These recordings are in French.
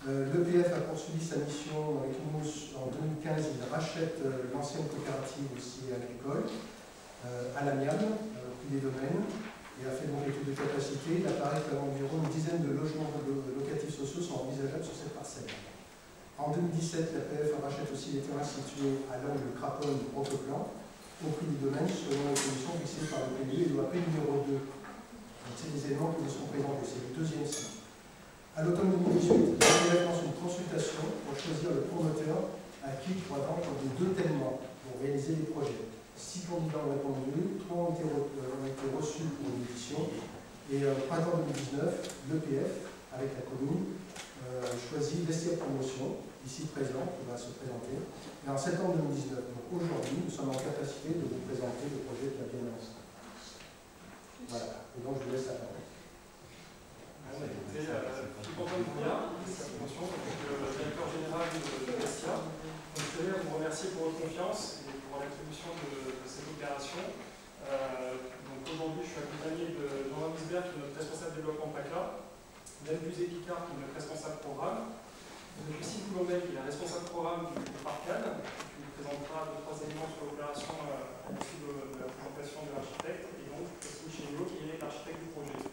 L'EPF a poursuivi sa mission avec Lumos en 2015. Il rachète l'ancienne coopérative aussi agricole à l'amiable, puis des domaines, et a fait donc l'étude de capacité. Il apparaît qu'environ une dizaine de logements locatifs sociaux sont envisageables sur cette parcelle. En 2017, l'APF rachète aussi les terrains situés à l'angle Craponne-Roqueplan, au prix du domaine, selon les conditions fixées par le PLU et l'OAP numéro 2. C'est les éléments qui nous sont présentés, c'est le deuxième site. À l'automne 2018, l'EDF lance une consultation pour choisir le promoteur à qui il pourra vendre les 2 tellement pour réaliser les projets. 6 candidats ont répondu, 3 ont été reçus pour une édition. Et printemps 2019, l'EPF, avec la commune, choisit Vestiaire Promotion, ici présent, qui va se présenter. Et en septembre 2019, donc aujourd'hui, nous sommes en capacité de vous présenter le projet de la biennale. Voilà, et donc je vous laisse la parole. Bon, écoutez, je suis content de vous dire, c'est la promotion, le directeur général de Vestia. Donc, je tenais à vous remercier pour votre confiance et pour l'attribution de cette opération. Donc aujourd'hui, je suis accompagné de Jean Wisberg, qui est notre responsable développement PACLA, d'Anne Buzet-Picard, qui est notre responsable programme, de Lucie Coulomel, qui est la responsable programme du Parc Cannes, qui vous présentera 2-3 éléments sur l'opération à l'issue de la présentation de l'architecte, et donc Christine Chéniaud, qui est l'architecte du projet.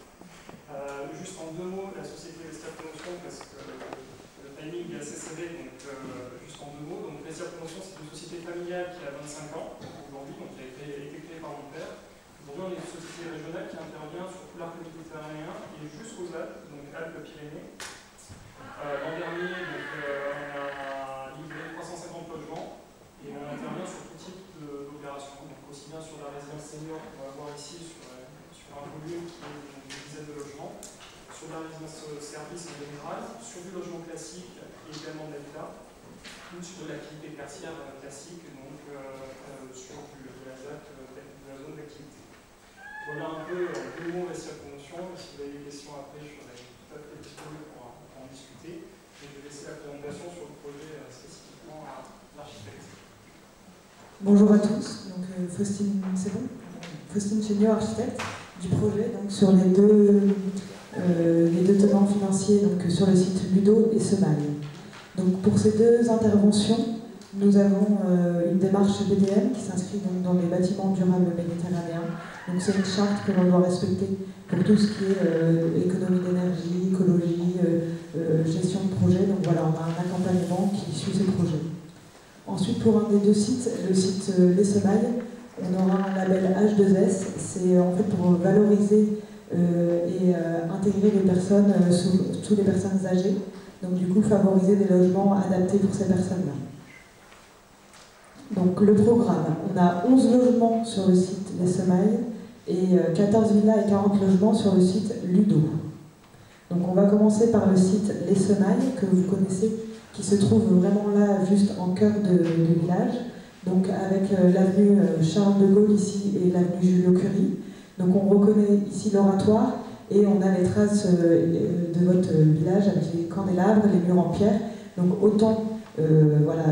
Juste en 2 mots, la société Vestia Promotion, parce que le timing est assez serré, donc juste en 2 mots. Donc Vestia Promotion, c'est une société familiale qui a 25 ans aujourd'hui, donc qui a été créée par mon père. Aujourd'hui, on est une société régionale qui intervient sur tout l'arc méditerranéen et jusqu'aux Alpes, donc Alpes-Pyrénées. L'an dernier, donc, on a livré 350 logements et on intervient sur tout type d'opérations, donc aussi bien sur la résidence senior qu'on va voir ici sur un volume qui est d'une dizaine de logements, sur la résidence service en général, sur du logement classique et également de l'habitat, ou sur de l'activité tertiaire classique, donc sur de la zone d'activité. Voilà un peu en 2 mots Vestia Promotion. Si vous avez des questions après, je serai tout à fait disponible pour en discuter. Et je vais laisser la présentation sur le projet spécifiquement à l'architecte. Bonjour à tous, donc Faustine, c'est bon, Faustine Chéniaud, architecte du projet, donc sur les deux tenants financiers, donc sur le site Ludo et Semaille. Donc pour ces 2 interventions, nous avons une démarche BDM qui s'inscrit donc dans les bâtiments durables méditerranéens. Donc c'est une charte que l'on doit respecter pour tout ce qui est économie d'énergie, écologie, gestion de projet. Donc voilà, on a un accompagnement qui suit ce projet. Ensuite, pour un des 2 sites, le site Les Semailles, on aura un label H2S. C'est en fait pour valoriser et intégrer les personnes, surtout les personnes âgées. Donc du coup, favoriser des logements adaptés pour ces personnes-là. Donc le programme, on a 11 logements sur le site Les Semailles et 14 villas et 40 logements sur le site Ludo. Donc on va commencer par le site Les Semailles, que vous connaissez, qui se trouve vraiment là, juste en cœur de village, donc avec l'avenue Charles de Gaulle ici et l'avenue Julio-Curie. Donc on reconnaît ici l'oratoire et on a les traces de votre village avec les candélabres, les murs en pierre. Donc autant voilà,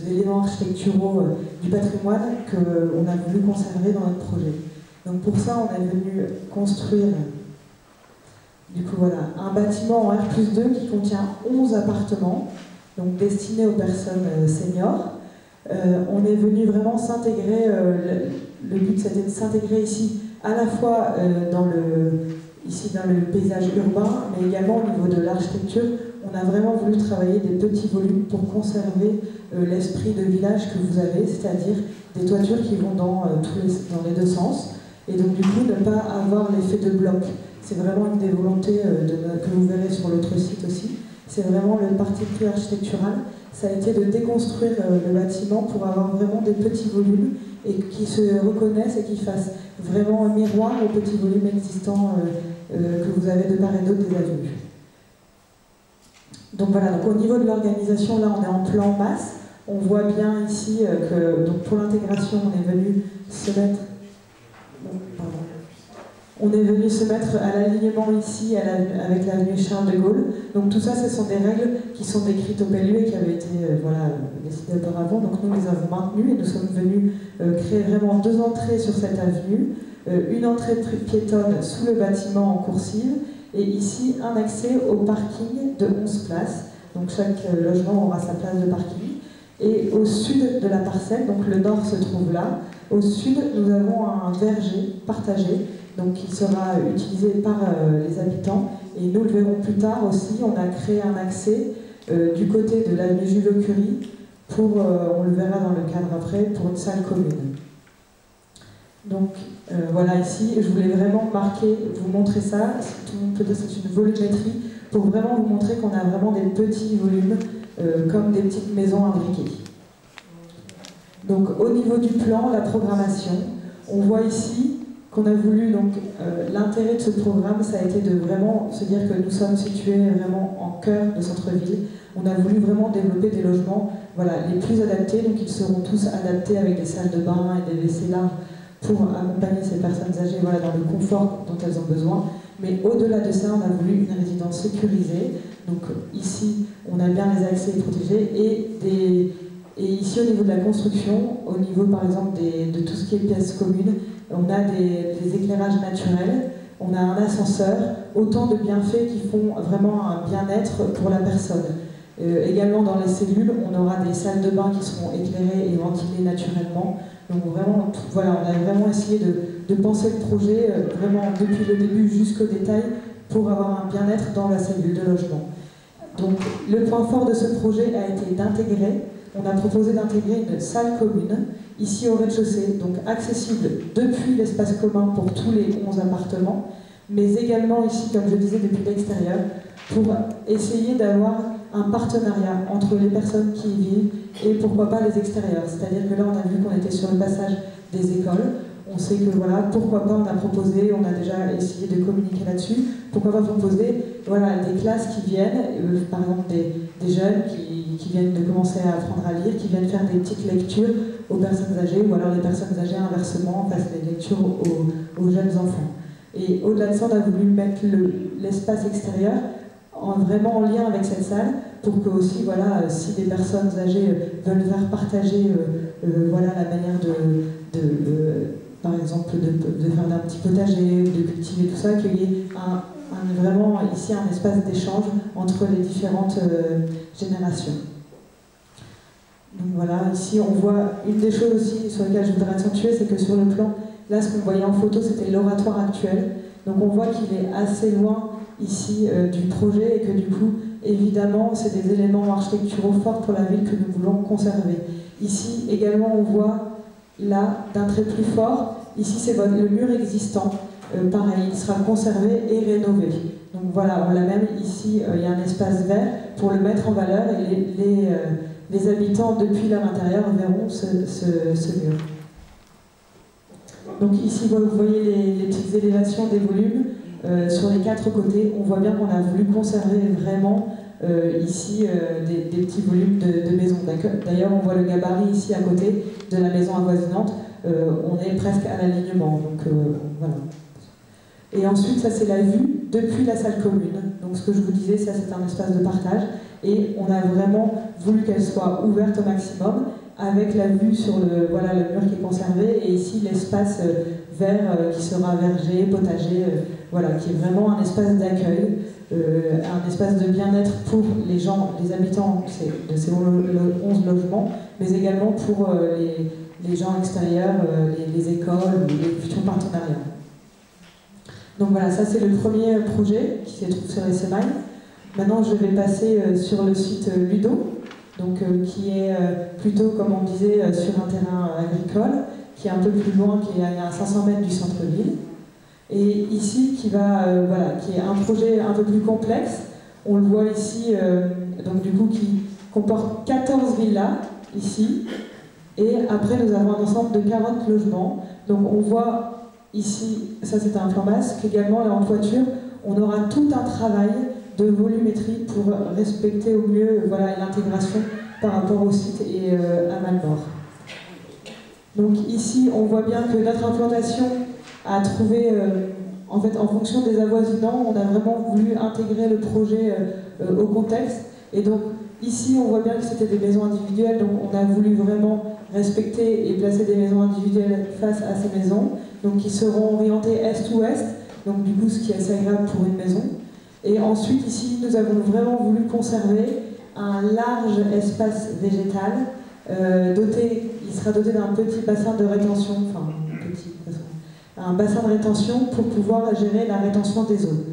d'éléments architecturaux du patrimoine qu'on a voulu conserver dans notre projet. Donc pour ça, on est venu construire du coup, voilà, un bâtiment en R+2 qui contient 11 appartements, donc destinés aux personnes seniors. On est venu vraiment s'intégrer, le but c'était de s'intégrer ici à la fois dans le paysage urbain, mais également au niveau de l'architecture. On a vraiment voulu travailler des petits volumes pour conserver l'esprit de village que vous avez, c'est-à-dire des toitures qui vont dans les 2 sens, et donc du coup ne pas avoir l'effet de bloc. C'est vraiment une des volontés que vous verrez sur l'autre site aussi. C'est vraiment le parti pris architectural. Ça a été de déconstruire le bâtiment pour avoir vraiment des petits volumes et qui se reconnaissent et qui fassent vraiment un miroir aux petits volumes existants que vous avez de part et d'autre des avenues. Donc voilà, donc au niveau de l'organisation, là on est en plan masse. On voit bien ici que donc pour l'intégration, on est venu se mettre... On est venu se mettre à l'alignement ici avec l'avenue Charles de Gaulle. Donc tout ça, ce sont des règles qui sont décrites au PLU et qui avaient été décidées auparavant. Donc nous les avons maintenues et nous sommes venus créer vraiment 2 entrées sur cette avenue. Une entrée piétonne sous le bâtiment en coursive et ici un accès au parking de 11 places. Donc chaque logement aura sa place de parking. Et au sud de la parcelle, donc le nord se trouve là, au sud nous avons un verger partagé, donc qui sera utilisé par les habitants. Et nous le verrons plus tard aussi, on a créé un accès du côté de l'avenue Julio-Curie, on le verra dans le cadre après, pour une salle commune. Donc voilà, ici, je voulais vraiment marquer, vous montrer ça. Tout le monde peut dire que c'est une volumétrie, pour vraiment vous montrer qu'on a vraiment des petits volumes, comme des petites maisons imbriquées. Donc au niveau du plan, la programmation, on voit ici qu'on a voulu, donc l'intérêt de ce programme, ça a été de vraiment se dire que nous sommes situés vraiment en cœur de centre-ville. On a voulu vraiment développer des logements, voilà, les plus adaptés, donc ils seront tous adaptés avec des salles de bain et des WC larges pour accompagner ces personnes âgées, voilà, dans le confort dont elles ont besoin. Mais au-delà de ça, on a voulu une résidence sécurisée. Donc ici, on a bien les accès protégés et ici, au niveau de la construction, au niveau par exemple de tout ce qui est pièces communes, on a des éclairages naturels, on a un ascenseur, autant de bienfaits qui font vraiment un bien-être pour la personne. Également dans les cellules, on aura des salles de bain qui seront éclairées et ventilées naturellement. Donc vraiment, voilà, on a vraiment essayé de penser le projet vraiment depuis le début jusqu'au détail pour avoir un bien-être dans la cellule de logement. Donc le point fort de ce projet a été d'intégrer. On a proposé d'intégrer une salle commune, ici au rez-de-chaussée, donc accessible depuis l'espace commun pour tous les 11 appartements, mais également ici, comme je disais, depuis l'extérieur, pour essayer d'avoir un partenariat entre les personnes qui y vivent et pourquoi pas les extérieurs. C'est-à-dire que là, on a vu qu'on était sur le passage des écoles. On sait que voilà, pourquoi pas, on a proposé, on a déjà essayé de communiquer là-dessus, pourquoi pas proposer voilà, des classes qui viennent, par exemple des jeunes qui viennent de commencer à apprendre à lire, qui viennent faire des petites lectures aux personnes âgées, ou alors les personnes âgées inversement fassent des lectures aux jeunes enfants. Et au-delà de ça, on a voulu mettre l'espace extérieur vraiment en lien avec cette salle, pour que aussi, voilà, si des personnes âgées veulent faire partager voilà, la manière par exemple, de faire un petit potager, de cultiver tout ça, qu'il y ait vraiment ici un espace d'échange entre les différentes générations. Donc voilà, ici on voit une des choses aussi sur lesquelles je voudrais accentuer, c'est que sur le plan, là ce qu'on voyait en photo c'était l'oratoire actuel, donc on voit qu'il est assez loin ici du projet et que du coup, évidemment, c'est des éléments architecturaux forts pour la ville que nous voulons conserver. Ici également on voit là, d'un trait plus fort, ici c'est le mur existant, pareil, il sera conservé et rénové. Donc voilà, on l'a même ici, il y a un espace vert pour le mettre en valeur et les habitants depuis leur intérieur verront ce mur. Donc ici vous voyez les petites élévations des volumes sur les 4 côtés. On voit bien qu'on a voulu conserver vraiment ici des petits volumes de maisons. D'ailleurs, on voit le gabarit ici à côté de la maison avoisinante. On est presque à l'alignement. Donc voilà. Et ensuite, ça c'est la vue depuis la salle commune. Donc ce que je vous disais, ça c'est un espace de partage. Et on a vraiment voulu qu'elle soit ouverte au maximum, avec la vue sur le mur qui est conservé, et ici l'espace vert qui sera verger, potager, voilà, qui est vraiment un espace d'accueil, un espace de bien-être pour les gens, les habitants de ces 11 logements, mais également pour les gens extérieurs, les écoles, les futurs partenariats. Donc voilà, ça c'est le premier projet qui se trouve sur les Semailles. Maintenant je vais passer sur le site Ludo, donc, qui est plutôt, comme on disait, sur un terrain agricole, qui est un peu plus loin, qui est à 500 mètres du centre-ville. Et ici, qui est un projet un peu plus complexe. On le voit ici, donc du coup, qui comporte 14 villas, ici. Et après, nous avons un ensemble de 40 logements. Donc on voit ici, ça c'est un plan masse, qu'également là en toiture, on aura tout un travail de volumétrie pour respecter au mieux l'intégration par rapport au site et à Malmort. Donc ici, on voit bien que notre implantation a trouvé, en fait, en fonction des avoisinants, on a vraiment voulu intégrer le projet au contexte. Et donc ici, on voit bien que c'était des maisons individuelles, donc on a voulu vraiment respecter et placer des maisons individuelles face à ces maisons, donc qui seront orientées est-ouest, donc du coup ce qui est assez agréable pour une maison. Et ensuite, ici, nous avons vraiment voulu conserver un large espace végétal, il sera doté d'un petit bassin de rétention, un bassin de rétention pour pouvoir gérer la rétention des eaux.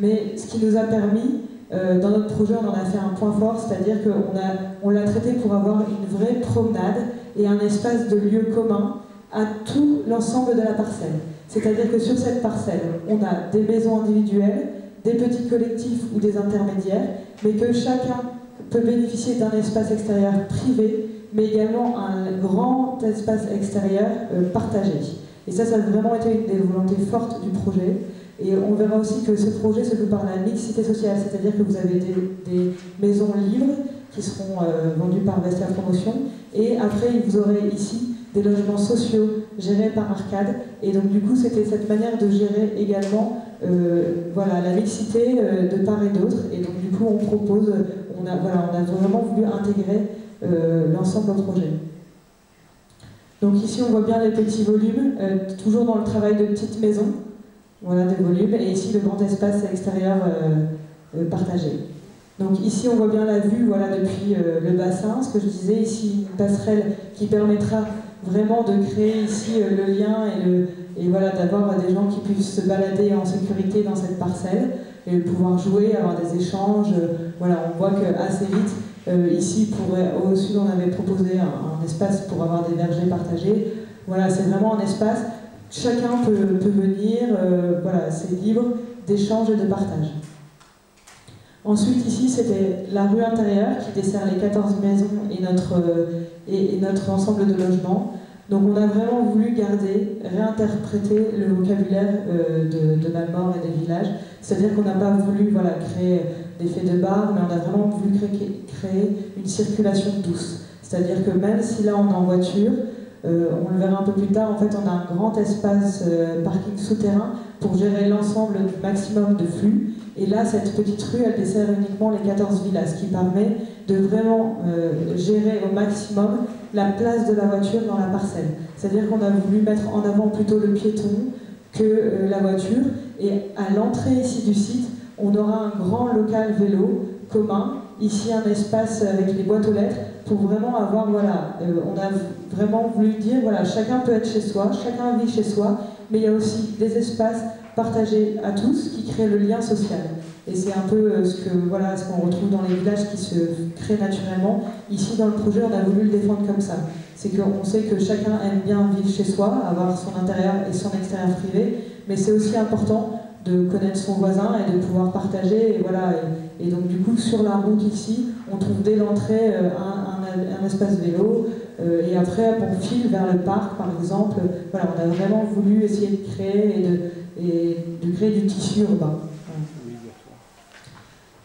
Mais ce qui nous a permis, dans notre projet, on en a fait un point fort, c'est-à-dire qu'on l'a traité pour avoir une vraie promenade et un espace de lieu commun à tout l'ensemble de la parcelle. C'est-à-dire que sur cette parcelle, on a des maisons individuelles, des petits collectifs ou des intermédiaires, mais que chacun peut bénéficier d'un espace extérieur privé, mais également un grand espace extérieur partagé. Et ça a vraiment été une des volontés fortes du projet. Et on verra aussi que ce projet se joue par la mixité sociale, c'est-à-dire que vous avez des maisons libres qui seront vendues par Vestia Promotion, et après vous aurez ici des logements sociaux gérés par Arcade, et donc du coup c'était cette manière de gérer également voilà, la mixité de part et d'autre, et donc du coup on propose, on a vraiment voulu intégrer l'ensemble au projet. Donc ici on voit bien les petits volumes, toujours dans le travail de petites maisons, voilà des volumes, et ici le grand espace extérieur partagé. Donc ici on voit bien la vue voilà, depuis le bassin, ce que je disais, ici une passerelle qui permettra vraiment de créer ici le lien et voilà, d'avoir des gens qui puissent se balader en sécurité dans cette parcelle et pouvoir jouer, avoir des échanges. Voilà, on voit qu'assez vite, ici au sud on avait proposé un espace pour avoir des vergers partagés. Voilà, c'est vraiment un espace, chacun peut venir, voilà, c'est libre d'échange et de partage. Ensuite, ici, c'était la rue intérieure qui dessert les 14 maisons et notre ensemble de logements. Donc on a vraiment voulu garder, réinterpréter le vocabulaire de Malmort et des villages. C'est-à-dire qu'on n'a pas voulu voilà, créer des faits de bar, mais on a vraiment voulu créer une circulation douce. C'est-à-dire que même si là on est en voiture, on le verra un peu plus tard, en fait on a un grand espace parking souterrain pour gérer l'ensemble du maximum de flux. Et là, cette petite rue, elle dessert uniquement les 14 villas, ce qui permet de vraiment gérer au maximum la place de la voiture dans la parcelle. C'est-à-dire qu'on a voulu mettre en avant plutôt le piéton que la voiture. Et à l'entrée ici du site, on aura un grand local vélo commun. Ici, un espace avec les boîtes aux lettres pour vraiment avoir, voilà, on a vraiment voulu dire, voilà, chacun peut être chez soi, chacun vit chez soi, mais il y a aussi des espaces partagés à tous qui créent le lien social. Et c'est un peu ce qu'on retrouve dans les villages qui se créent naturellement. Ici, dans le projet, on a voulu le défendre comme ça. C'est qu'on sait que chacun aime bien vivre chez soi, avoir son intérieur et son extérieur privé, mais c'est aussi important de connaître son voisin et de pouvoir partager. Et, voilà, et donc, du coup, sur la route ici, on trouve dès l'entrée un espace vélo. Et après, on file vers le parc, par exemple. Voilà, on a vraiment voulu essayer de créer de créer du tissu urbain.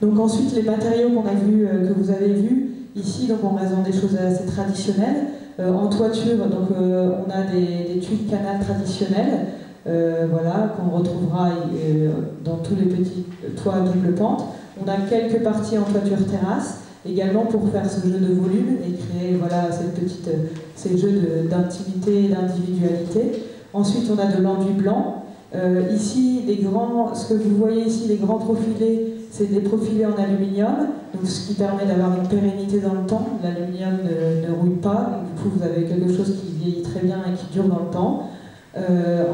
Donc ensuite, les matériaux qu'on a vus, que vous avez vus, ici, donc on reste dans des choses assez traditionnelles. En toiture, donc on a des tuiles canal traditionnelles, voilà, qu'on retrouvera dans tous les petits toits à double pente. On a quelques parties en toiture terrasse, également pour faire ce jeu de volume et créer voilà, ces jeux d'intimité et d'individualité. Ensuite, on a de l'enduit blanc. Ici, ce que vous voyez ici, les grands profilés, c'est des profilés en aluminium, donc ce qui permet d'avoir une pérennité dans le temps. L'aluminium ne rouille pas, donc du coup vous avez quelque chose qui vieillit très bien et qui dure dans le temps.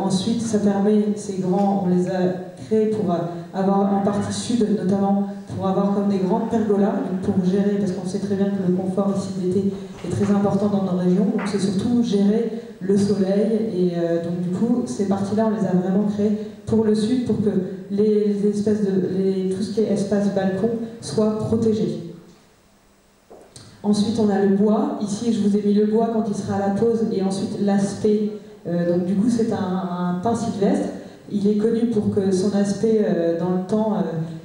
Ensuite, ça permet, ces grands, on les a créés pour avoir en partie sud notamment, pour avoir comme des grandes pergolas, pour gérer, parce qu'on sait très bien que le confort ici d'été est très important dans nos régions, donc c'est surtout gérer le soleil, et donc du coup, ces parties-là, on les a vraiment créées pour le sud, pour que tout ce qui est espace balcon soit protégé. Ensuite, on a le bois. Ici, je vous ai mis le bois quand il sera à la pause, et ensuite l'aspect. Donc du coup, c'est un pin sylvestre. Il est connu pour que son aspect, dans le temps,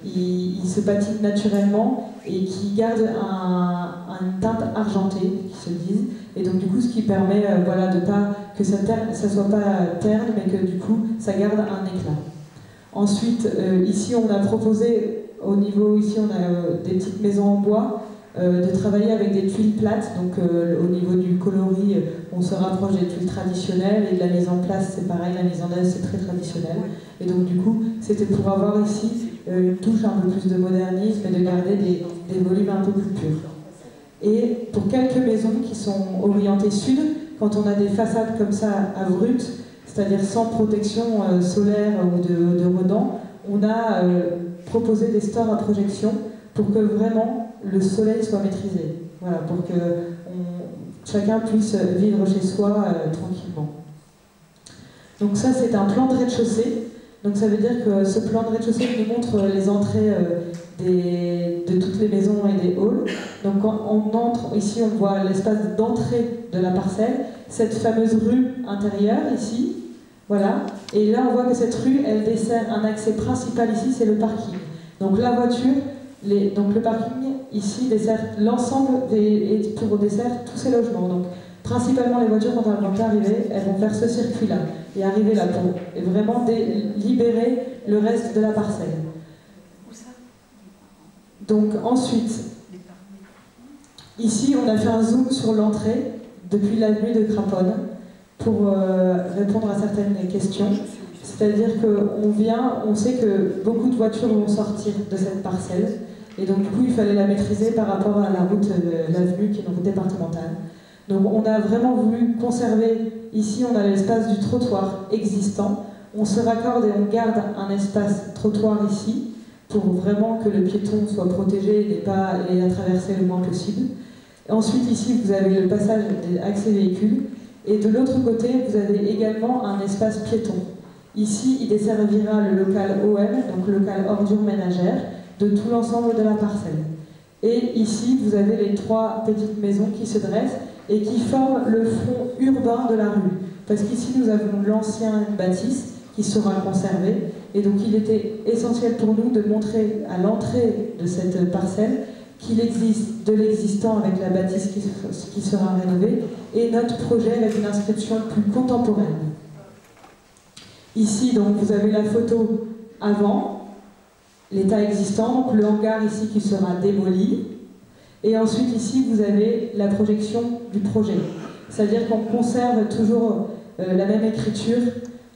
il se patine naturellement et qui garde une teinte argentée, qui se dise. Et donc du coup, ce qui permet voilà, de pas que ça soit pas terne, mais que du coup, ça garde un éclat. Ensuite, ici, on a proposé, ici, on a des petites maisons en bois, de travailler avec des tuiles plates. Donc au niveau du coloris, on se rapproche des tuiles traditionnelles, et de la mise en place, c'est pareil, la mise en œuvre, c'est très traditionnel. Et donc du coup, c'était pour avoir ici une touche un peu plus de modernisme et de garder des volumes un peu plus purs. Et pour quelques maisons qui sont orientées sud, quand on a des façades comme ça abruptes, c'est-à-dire sans protection solaire ou de redans, on a proposé des stores à projection pour que vraiment le soleil soit maîtrisé. Voilà, pour que chacun puisse vivre chez soi tranquillement. Donc ça, c'est un plan de rez-de-chaussée. Donc ça veut dire que ce plan de rez-de-chaussée nous montre les entrées de toutes les maisons et des halls. Donc quand on entre, ici on voit l'espace d'entrée de la parcelle, cette fameuse rue intérieure ici, voilà. Et là on voit que cette rue, elle dessert un accès principal ici, c'est le parking. Donc la voiture, donc le parking ici dessert l'ensemble et pour dessert tous ces logements. Donc principalement les voitures, quand elles vont arriver, elles vont faire ce circuit-là et arriver là pour vraiment libérer le reste de la parcelle. Donc ensuite, ici on a fait un zoom sur l'entrée depuis l'avenue de Craponne pour répondre à certaines questions. C'est-à-dire qu'on vient, on sait que beaucoup de voitures vont sortir de cette parcelle et donc du coup il fallait la maîtriser par rapport à la route, l'avenue qui est une route départementale. Donc on a vraiment voulu conserver, ici on a l'espace du trottoir existant, on se raccorde et on garde un espace trottoir ici pour vraiment que le piéton soit protégé et n'ait pas à la traverser le moins possible. Et ensuite ici vous avez le passage des accès véhicules et de l'autre côté vous avez également un espace piéton. Ici il desservira le local OM, donc le local ordures ménagères, de tout l'ensemble de la parcelle. Et ici vous avez les 3 petites maisons qui se dressent et qui forment le front urbain de la rue. Parce qu'ici nous avons l'ancienne bâtisse qui sera conservée, et donc il était essentiel pour nous de montrer à l'entrée de cette parcelle qu'il existe de l'existant avec la bâtisse qui sera rénovée, et notre projet avec une inscription plus contemporaine. Ici donc vous avez la photo avant, l'état existant, donc le hangar ici qui sera démoli, et ensuite ici vous avez la projection du projet. C'est-à-dire qu'on conserve toujours la même écriture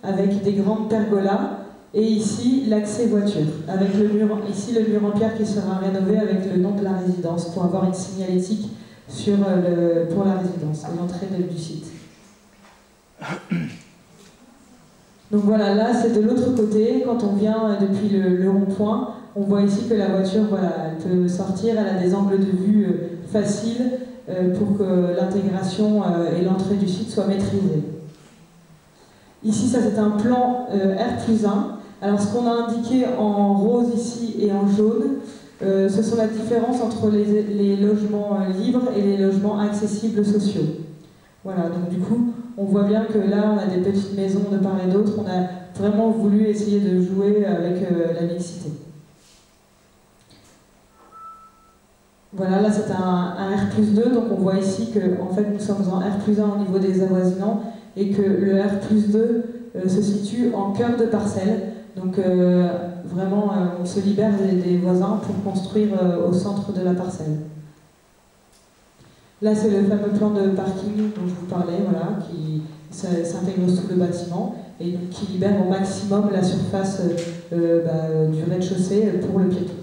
avec des grandes pergolas et ici l'accès voiture, avec le mur, ici le mur en pierre qui sera rénové avec le nom de la résidence pour avoir une signalétique pour la résidence et l'entrée du site. Donc voilà, là c'est de l'autre côté, quand on vient depuis le rond-point, on voit ici que la voiture, voilà, elle peut sortir, elle a des angles de vue faciles pour que l'intégration et l'entrée du site soient maîtrisées. Ici, ça c'est un plan R+1. Alors ce qu'on a indiqué en rose ici et en jaune, ce sont la différence entre les logements libres et les logements accessibles sociaux. Voilà, donc du coup, on voit bien que là, on a des petites maisons de part et d'autre. On a vraiment voulu essayer de jouer avec la mixité. Voilà, là c'est un R+2, donc on voit ici que en fait, nous sommes en R+1 au niveau des avoisinants et que le R+2 se situe en cœur de parcelle. Donc vraiment, on se libère des voisins pour construire au centre de la parcelle. Là, c'est le fameux plan de parking dont je vous parlais, voilà, qui s'intègre sous le bâtiment et donc, qui libère au maximum la surface du rez-de-chaussée pour le piéton.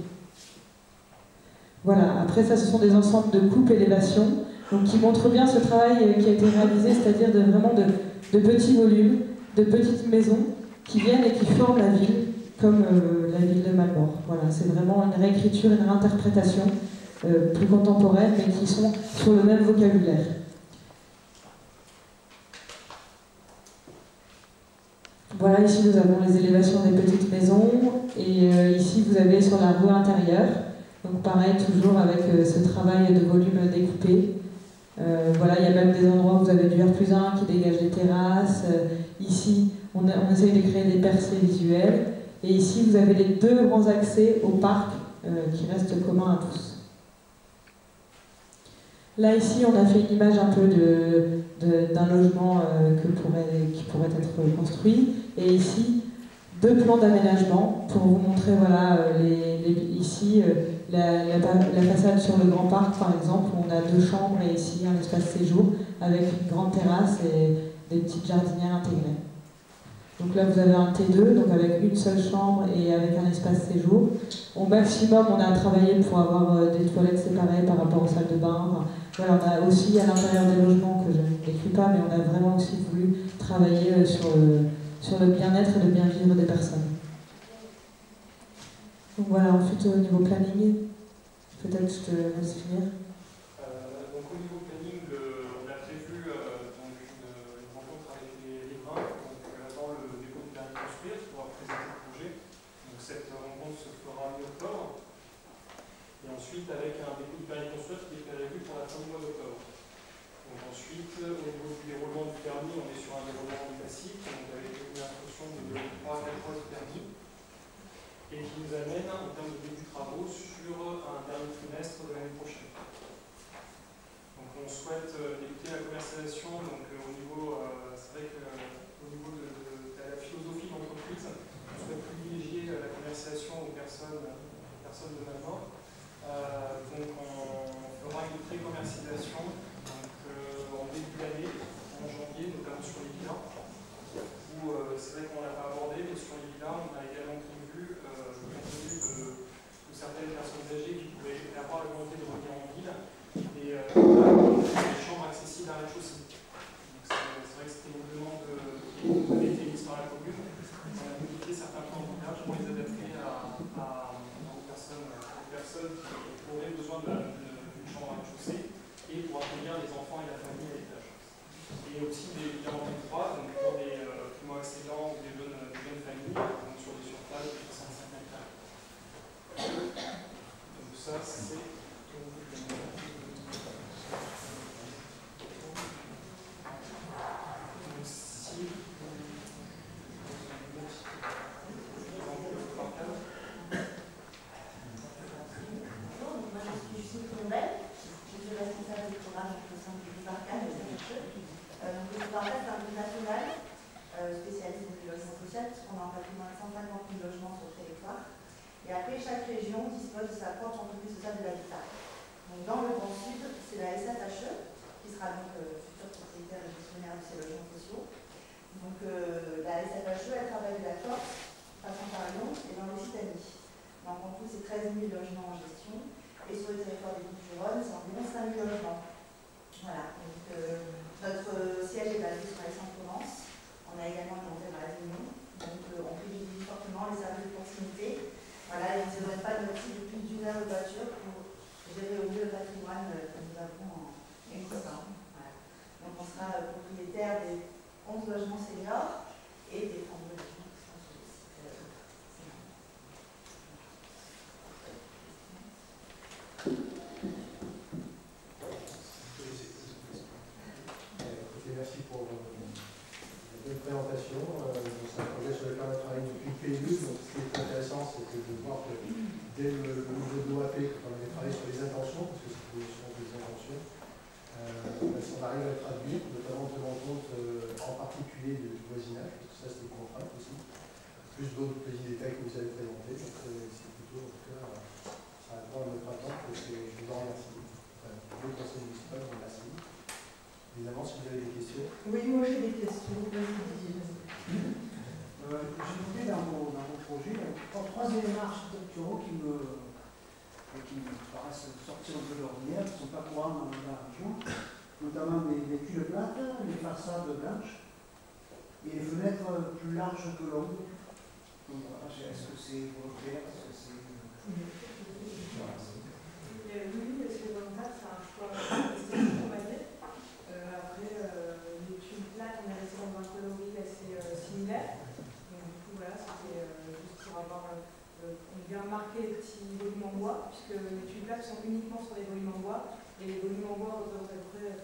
Voilà, après ça, ce sont des ensembles de coupe élévation, donc qui montrent bien ce travail qui a été réalisé, c'est-à-dire vraiment de petits volumes, de petites maisons qui viennent et qui forment la ville, comme la ville de Malmort. Voilà, c'est vraiment une réécriture, une réinterprétation plus contemporaine, mais qui sont sur le même vocabulaire. Voilà, ici nous avons les élévations des petites maisons, et ici vous avez sur la rue intérieure. Donc pareil, toujours avec ce travail de volume découpé. Voilà, il y a même des endroits où vous avez du R+1 qui dégage des terrasses. Ici, on essaye de créer des percées visuelles. Et ici, vous avez les 2 grands accès au parc qui restent communs à tous. Là, ici, on a fait une image un peu d'un logement qui pourrait être construit. Et ici, 2 plans d'aménagement pour vous montrer, voilà, ici, la façade sur le grand parc, par exemple, où on a 2 chambres et ici un espace séjour avec une grande terrasse et des petites jardinières intégrées. Donc là, vous avez un T2, donc avec une seule chambre et avec un espace séjour. Au maximum, on a travaillé pour avoir des toilettes séparées par rapport aux salles de bain. Enfin, voilà, on a aussi à l'intérieur des logements, que je ne décris pas, mais on a vraiment aussi voulu travailler sur le bien-être et le bien-vivre des personnes. Donc voilà, ensuite au niveau planning, peut-être je te laisse finir. Donc au niveau planning, on a prévu une rencontre avec les riverains, dans le compte se fera mi-octobre. Et ensuite, avec un dépôt du permis de construire qui est prévu pour la fin du mois d'octobre. Donc ensuite, au niveau du déroulement du permis, on est sur un déroulement classique, donc avec une instruction de 3 à 4 mois de permis, et qui nous amène, en termes de début de travaux, sur un dernier trimestre de l'année prochaine. Donc on souhaite débuter la commercialisation, donc au niveau, c'est vrai qu'au niveau de la philosophie d'entreprise, on souhaite privilégier la commercialisation aux personnes de maintenant. Donc on fera une pré-commercialisation en début d'année, en janvier, notamment sur les bilans, où c'est vrai qu'on ne l'a pas abordé, mais sur les bilans, on a également prévu compte tenu de certaines personnes âgées qui pourraient avoir la volonté de revenir en ville, et des chambres accessibles à la rez-de-chaussée. C'est vrai que c'était une demande qui avait été mise par la commune. On a modifié certains plans de montage pour les adapter aux personnes qui auraient besoin d'une chambre à rez-de-chaussée et pour accueillir les enfants et la famille à l'étage. Et aussi des 43, donc pour des primo-accédants ou des jeunes familles, donc sur des surfaces de 65 mètres carrés. Donc ça, c'est et après, chaque région dispose de sa propre entreprise sociale de l'habitat. Donc, dans le Grand Sud, c'est la SFHE, qui sera donc futur propriétaire et gestionnaire de ces logements sociaux. Donc, la SFHE, elle travaille de la Corse, passant par Lyon et dans l'Occitanie. Donc, en tout, c'est 13 000 logements en gestion. Et sur le territoire des Bouches-du-Rhône, c'est environ 5 000 logements. Voilà. Donc, notre siège est basé sur Aix-en-Provence. On a également une antenne à Avignon. Donc, on privilégie fortement les services de proximité. Voilà, et on ne s'éloigne pas de notre site de plus d'une heure de voiture pour gérer au mieux le patrimoine que nous avons en commun. Voilà. Donc, on sera propriétaire des 11 logements seniors et des 32 logements qui sont sur le site. Merci pour la bonne présentation. C'est un projet sur lequel on a travaillé depuis le PLU. Donc, ce qui est intéressant, c'est de voir que dès le niveau de l'OAP, on avait travaillé sur les intentions, parce que c'est des intentions, si on arrive à le traduire, notamment en tenant compte en particulier du voisinage, parce que ça, c'est des contraintes aussi, plus d'autres petits détails que vous avez présentés. Donc, c'est plutôt, en tout cas, ça répond à notre attente, et je vous en remercie. Le conseil municipal, je vous remercie. Évidemment, si vous avez des questions. Oui, moi j'ai des questions. J'ai noté dans mon projet trois éléments architecturaux qui me paraissent sortir un peu de l'ordinaire, qui ne sont pas courants dans la région, notamment les tuiles plates, les façades blanches et les fenêtres plus larges que longues. Donc, voilà, est-ce que c'est volontaire? Est-ce que c'est. Oui, c'est volontaire, c'est un choix esthétique, on va dire. Après, les tuiles plates, on est resté dans un coloris assez similaire. Donc, du coup, voilà, c'était juste pour avoir. On vient marquer les petits volumes en bois, puisque les tuiles plates sont uniquement sur les volumes en bois, et les volumes en bois représentent à peu près 10%,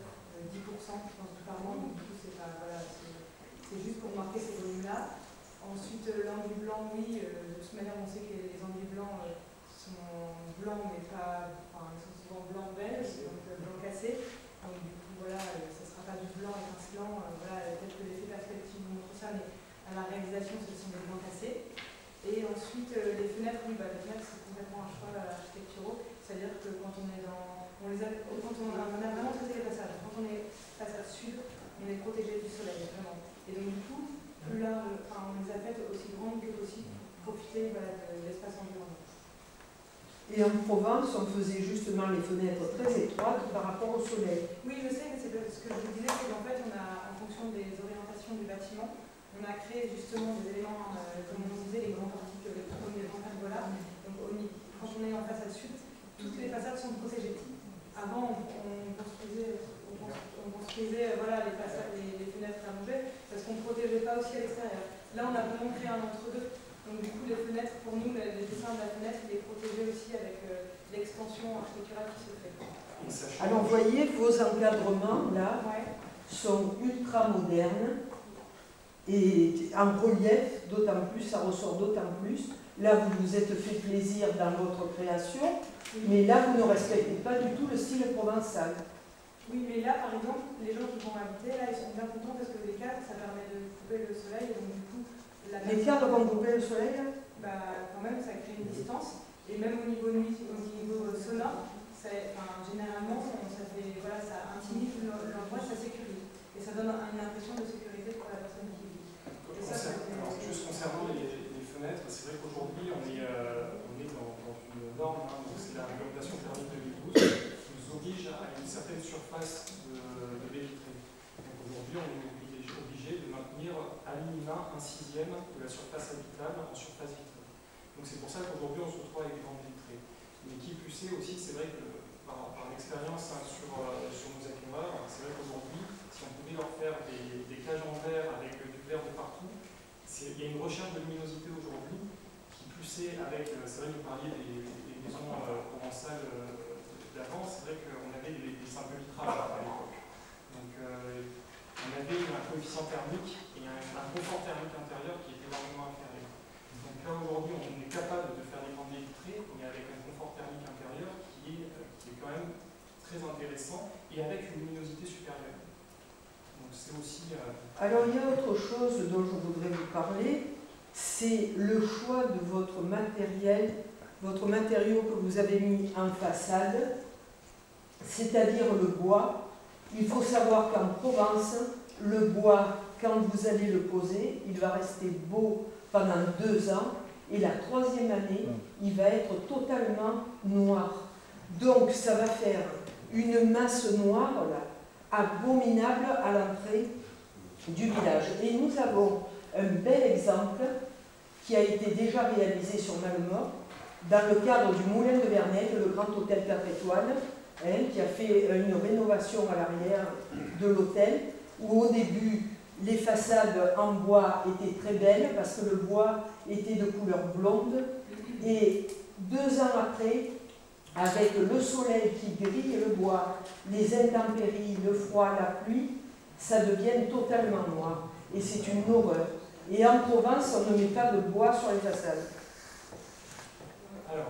je pense, par an. Donc, du coup, c'est pas. Voilà, c'est juste pour marquer ces volumes-là. Ensuite, l'enduit blanc, oui, de toute manière, on sait que les enduits blancs sont blancs, mais pas. Enfin, ils sont souvent blanc-beige, donc blanc cassé. Donc, du coup, voilà, ce ne sera pas du blanc étincelant. Voilà, peut-être que l'effet perspective vous montre ça, mais à la réalisation, ce sont des blancs cassés. Et ensuite, les fenêtres, oui, les fenêtres, c'est complètement un choix architecturaux. C'est-à-dire que quand on est dans. On a vraiment traité les façades. Quand on est façade sud, on est protégé du soleil, vraiment. Et donc, du coup, plus large, on les a faites aussi grandes que possible, profiter de l'espace environnant. Et en Provence, on faisait justement les fenêtres très étroites par rapport au soleil. Oui, je sais, mais c'est ce que je vous disais, c'est qu'en fait, on a, en fonction des orientations du bâtiment, on a créé justement des éléments, comme on disait, les grands particules, comme les grands pergolas. Donc, quand on est en façade sud, toutes les façades sont protégées. Avant, on construisait voilà, les fenêtres allongées parce qu'on ne protégeait pas aussi à l'extérieur. Là, on a vraiment créé un entre-deux Donc du coup, les fenêtres, pour nous, le dessin de la fenêtre, il est protégé aussi avec l'extension architecturale qui se fait. Alors, vous voyez, vos encadrements, là, Ouais. sont ultra modernes et en relief, d'autant plus, ça ressort d'autant plus. Là, vous vous êtes fait plaisir dans votre création, mais là, vous ne respectez pas du tout le style provençal. Oui, mais là, par exemple, les gens qui vont habiter, là, ils sont bien contents parce que les cadres, ça permet de couper le soleil, et donc du coup, Les cadres vont couper le soleil, là? bah, quand même, ça crée une distance, et même au niveau nuit, au niveau sonore, généralement, ça fait, voilà, ça intimide l'endroit, ça sécurise, et ça donne une impression de sécurité pour la personne qui vit. Et ça, juste concernant les fenêtres, c'est vrai qu'aujourd'hui, on est dans une norme, hein, donc c'est la réglementation thermique 2012, qui nous oblige à une certaine surface de baie vitrée. Donc aujourd'hui, on est obligé de maintenir à minima 1/6 de la surface habitable en surface vitrée. Donc c'est pour ça qu'aujourd'hui, on se retrouve avec des grandes vitrées. Mais qui plus est aussi, c'est vrai que par l'expérience hein, sur nos acquéreurs, c'est vrai qu'aujourd'hui, si on pouvait leur faire des cages en verre avec du verre de partout, il y a une recherche de luminosité aujourd'hui qui plus est avec, c'est vrai que vous parliez des maisons provençales d'avant, c'est vrai qu'on avait des simples vitrages à l'époque. Donc on avait un coefficient thermique et un confort thermique intérieur qui était énormément inférieur. Donc là aujourd'hui on est capable de faire des grandes baies vitrées, mais avec un confort thermique intérieur qui est quand même très intéressant et avec une luminosité supérieure. Donc c'est aussi... Alors il y a autre chose dont je voudrais vous parler, c'est le choix de votre matériau que vous avez mis en façade, c'est-à-dire le bois. Il faut savoir qu'en Provence, le bois, quand vous allez le poser, il va rester beau pendant 2 ans, et la 3e année, il va être totalement noir. Donc ça va faire une masse noire là, abominable à l'entrée du village. Et nous avons un bel exemple qui a été déjà réalisé sur Malemort dans le cadre du Moulin de Vernègue, le grand hôtel 4 étoiles, qui a fait une rénovation à l'arrière de l'hôtel, où au début les façades en bois étaient très belles parce que le bois était de couleur blonde, et 2 ans après, avec le soleil qui grille le bois, les intempéries, le froid, la pluie, ça devient totalement noir. Et c'est une horreur. Et en Provence, on ne met pas de bois sur les façades. Alors,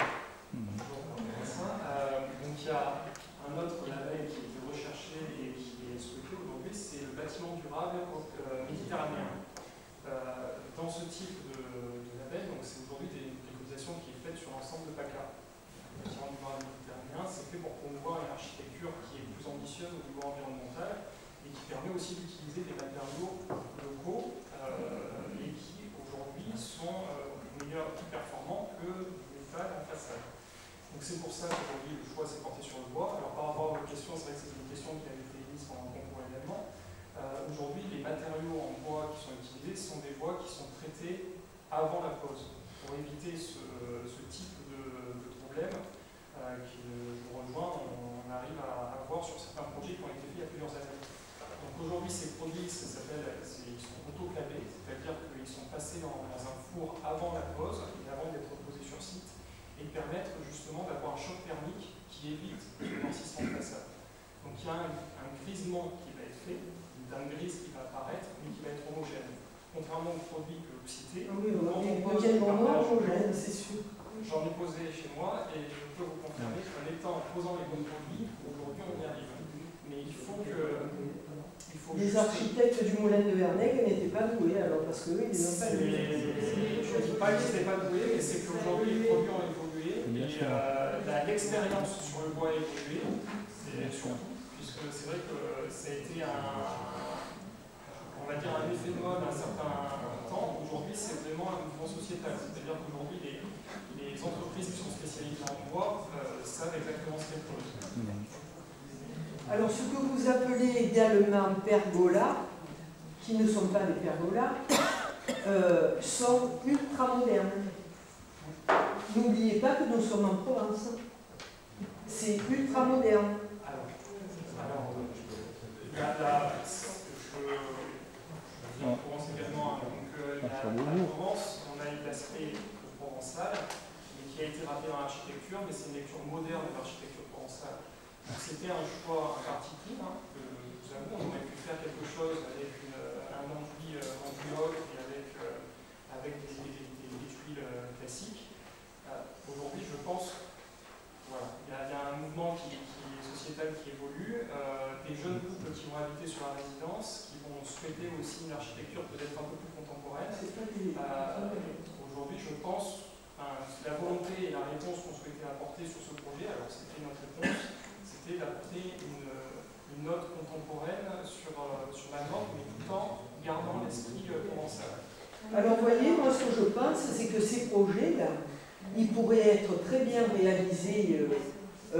donc il y a un autre label qui a été recherché et qui est souhaité aujourd'hui, c'est le bâtiment durable méditerranéen. Dans ce type de label, c'est aujourd'hui une préconisation qui est faite sur l'ensemble de PACA. Le bâtiment durable méditerranéen, c'est fait pour promouvoir une architecture qui est plus ambitieuse au niveau environnemental et qui permet aussi d'utiliser des matériaux locaux et qui aujourd'hui sont plus performants que le métal en façade. Donc c'est pour ça qu'aujourd'hui le choix s'est porté sur le bois. Alors par rapport à votre question, c'est vrai que c'est une question qui a été émise pendant le concours également. Aujourd'hui, les matériaux en bois qui sont utilisés sont des bois qui sont traités avant la pose pour éviter ce type de problème qui nous rejoint. On arrive à voir sur certains projets qui ont été faits il y a plusieurs années. Donc aujourd'hui, ces produits, ils sont autoclavés, c'est-à-dire qu'ils sont passés dans un four avant la pose et avant d'être posés sur site, et permettre justement d'avoir un choc thermique qui évite le noircissement de façade. Donc il y a un grisement qui va être fait, une dame grise qui va apparaître, mais qui va être homogène. Contrairement aux produits que vous citez, homogène, c'est sûr. J'en ai posé chez moi et je peux vous confirmer qu'en posant les bons produits, aujourd'hui on y arrive. Mais il faut que... Les architectes du Moulin de Vernègue n'étaient pas doués, alors parce que ils n'ont pas doués. Je ne dis pas qu'ils n'étaient pas doués, mais c'est qu'aujourd'hui les produits ont évolué et l'expérience sur le bois a évolué, surtout, puisque c'est vrai que ça a été on va dire un effet de mode à un certain temps. Aujourd'hui, c'est vraiment un mouvement sociétal. C'est-à-dire qu'aujourd'hui, les entreprises qui sont spécialisées en bois savent exactement ce qu'elles posent. Alors, ce que vous appelez également pergolas, qui ne sont pas des pergolas, sont ultra modernes. N'oubliez pas que nous sommes en Provence. C'est ultra moderne. Je viens de Provence également. Donc, à Provence, on a avec l'aspect provençal, mais qui a été rappelé dans l'architecture, mais c'est une lecture moderne de l'architecture provençale. C'était un choix, un parti pris, hein, que nous avons. On aurait pu faire quelque chose avec un enduit en bloc et avec des tuiles classiques. Aujourd'hui, je pense, voilà, il y a un mouvement qui est sociétal qui évolue, des jeunes couples qui vont habiter sur la résidence, qui vont souhaiter aussi une architecture peut-être un peu plus contemporaine. Aujourd'hui, je pense, la volonté et la réponse qu'on souhaitait apporter sur ce projet, alors c'était notre réponse, c'était d'apporter une note contemporaine sur la norme, mais tout en gardant l'esprit provençal. Alors, vous voyez, moi, ce que je pense, c'est que ces projets-là, ils pourraient être très bien réalisés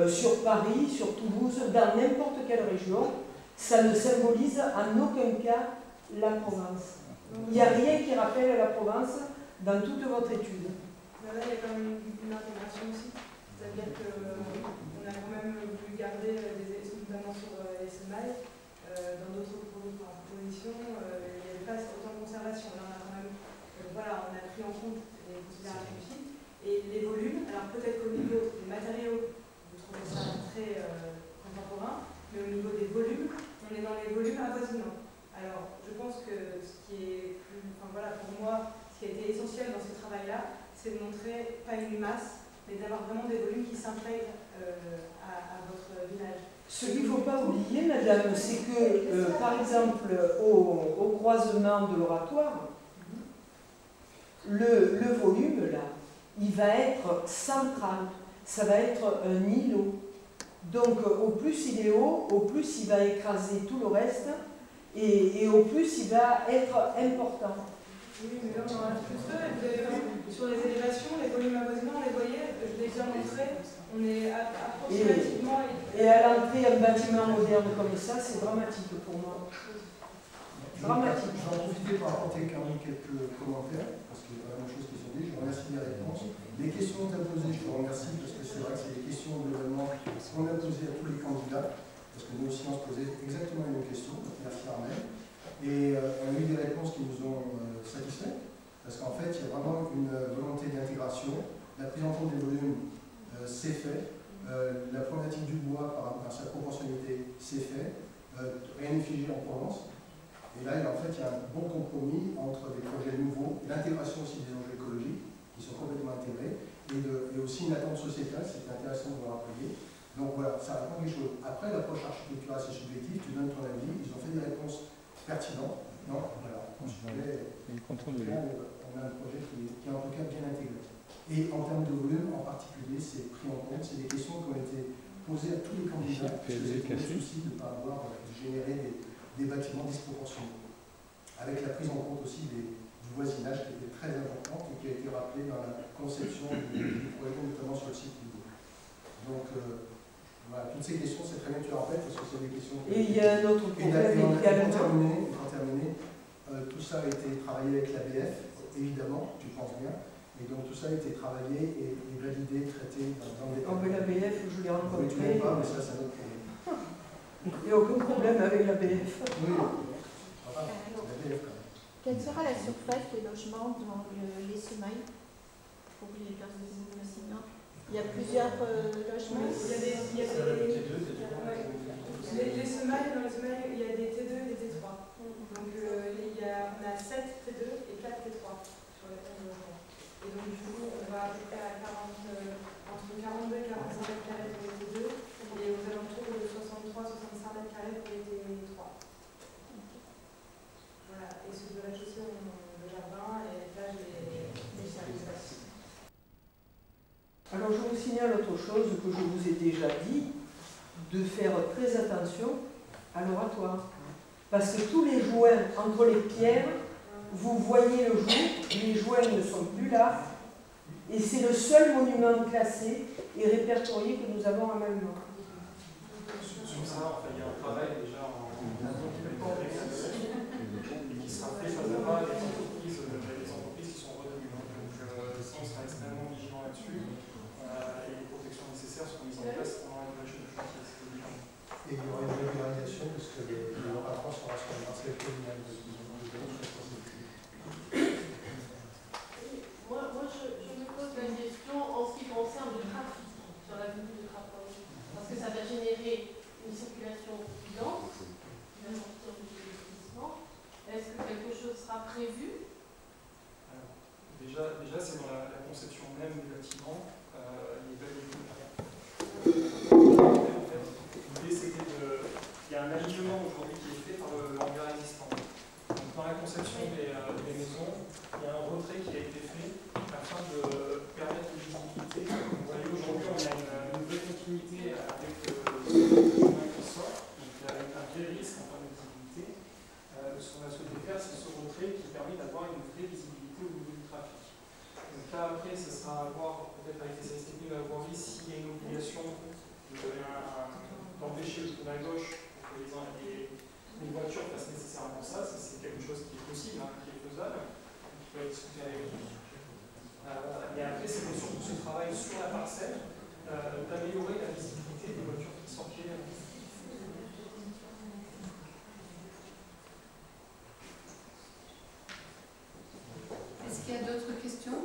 sur Paris, sur Toulouse, dans n'importe quelle région. Ça ne symbolise en aucun cas la Provence. Il n'y a rien qui rappelle la Provence dans toute votre étude. Là, il y a quand même une intégration aussi. C'est-à-dire qu'on a quand même voulu garder des éléments, notamment sur les semailles. Dans d'autres propositions, il n'y avait pas autant de conservation. Là, on a quand même, voilà, on a pris en compte les considérations aussi. Et les volumes, alors peut-être qu'au niveau des matériaux, vous trouvez ça très contemporain, mais au niveau des volumes, on est dans les volumes avoisinants. Alors, je pense que ce qui est plus, enfin voilà, pour moi, ce qui a été essentiel dans ce travail-là, c'est de montrer pas une masse, mais d'avoir vraiment des volumes qui s'intègrent à votre village. Ce qu'il ne faut pas oublier, madame, c'est que, par exemple, au croisement de l'oratoire, le volume, là, il va être central, ça va être un îlot. Donc, au plus il est haut, au plus il va écraser tout le reste, et au plus il va être important. Oui, mais là, on en a plus que vous avez vu, sur les élévations, les volumes avoisinants, on les voyait, je l'ai déjà montré, on est approximativement... Et à l'entrée, un bâtiment moderne comme ça, c'est dramatique pour moi. Dramatique. Je vais en profiter pour apporter quand même quelques commentaires, parce qu'il y a pas mal de choses qui sont dites. Je vous remercie des réponses. Les questions que tu as posées, je te remercie, parce que c'est vrai que c'est des questions globalement qu'on a posées à tous les candidats, parce que nous aussi on se posait exactement les mêmes questions. Donc merci Armel. Et on a eu des réponses qui nous ont satisfaits, parce qu'en fait il y a vraiment une volonté d'intégration. La prise en compte des volumes, c'est fait. La problématique du bois par sa proportionnalité, c'est fait. Rien n'est figé en Provence. Et là, en fait, il y a un bon compromis entre des projets nouveaux, l'intégration aussi des enjeux écologiques, qui sont complètement intégrés, et aussi une attente sociétale, c'est intéressant de le rappeler. Donc voilà, ça répond à quelque chose. Après, l'approche architecturale, c'est subjectif, tu donnes ton avis, ils ont fait des réponses pertinentes. Non, voilà, on a un projet qui est en tout cas bien intégré. Et en termes de volume, en particulier, c'est pris en compte, c'est des questions qui ont été posées à tous les candidats, parce que c'est le souci de ne pas avoir généré des bâtiments disproportionnés, avec la prise en compte aussi du voisinage qui était très importante et qui a été rappelé dans la conception du projet, notamment sur le site du Bourg. Donc, voilà, toutes ces questions, c'est très bien que tu les rappelles, parce que c'est des questions... Et il y a un autre problème également. Pour terminer, tout ça a été travaillé avec l'ABF, évidemment, tu penses bien, et donc tout ça a été travaillé et validé, traité dans les... Oh, mais l'ABF, je l'ai rencontré. Oui, tu n'aimes pas, mais ça, c'est un autre problème. Il n'y a aucun problème avec l'ABF. Oui, l'ABF quand même. Quelle sera la surface des logements dans les semailles pour les personnes itinérants? Il y a plusieurs logements. Les semailles, dans les semailles, il y a des T2 et des T3. Donc on a 7 T2 et 4 T3 sur les logements. Et donc du coup, on va à peu près à entre 42 et 45 mètres carrés pour les T2 et aux alentours de 63-65 mètres carrés pour les T3. Voilà, et ce de rez-de-chaussée, le jardin et les plages et les services. Alors je vous signale autre chose que je vous ai déjà dit, de faire très attention à l'oratoire. Parce que tous les joints entre les pierres, vous voyez le jour, les joints ne sont plus là, et c'est le seul monument classé et répertorié que nous avons à Malmont. Sur ça, il y a un travail déjà en qui sera fait face à pas des entreprises qui sont retenues. Donc ça, on sera extrêmement vigilant là-dessus. Et les protections nécessaires seront mises en place pendant la durée du chantier. Et il y aura une régularisation parce que le rapport sera sur le marché communal. Moi, il y a une vraie continuité avec le chemin qui sort, donc il y a un vrai risque en termes de visibilité. Ce qu'on a souhaité faire, c'est ce retrait qui permet d'avoir une vraie visibilité au niveau du trafic. Donc là, après, ce sera à voir, peut-être avec les services techniques de la voirie, s'il y a une obligation d'empêcher le tournage à gauche pour que les voitures fassent nécessairement ça. C'est quelque chose qui est possible, hein, qui est faisable, qui peut être discuté avec nous. Et après, c'est surtout ce travail sur la parcelle d'améliorer la visibilité des voitures qui sont pieds. Est-ce qu'il y a d'autres questions?